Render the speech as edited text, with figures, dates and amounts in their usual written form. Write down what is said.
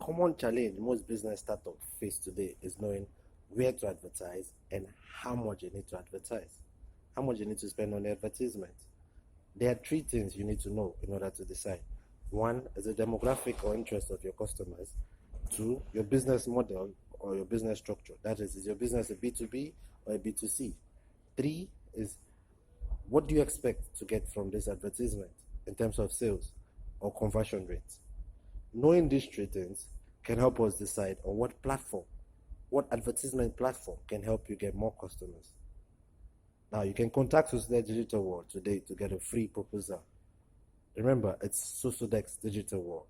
common challenge most business startups face today is knowing where to advertise and how much you need to advertise, how much you need to spend on advertisement. There are three things you need to know in order to decide. One is the demographic or interest of your customers. Two, your business model or your business structure. That is your business a B2B or a B2C? Three is, what do you expect to get from this advertisement in terms of sales or conversion rates? Knowing these three things can help us decide on what advertisement platform can help you get more customers. Now, you can contact Sosodecx Digital World today to get a free proposal. Remember, it's Sosodecx Digital World.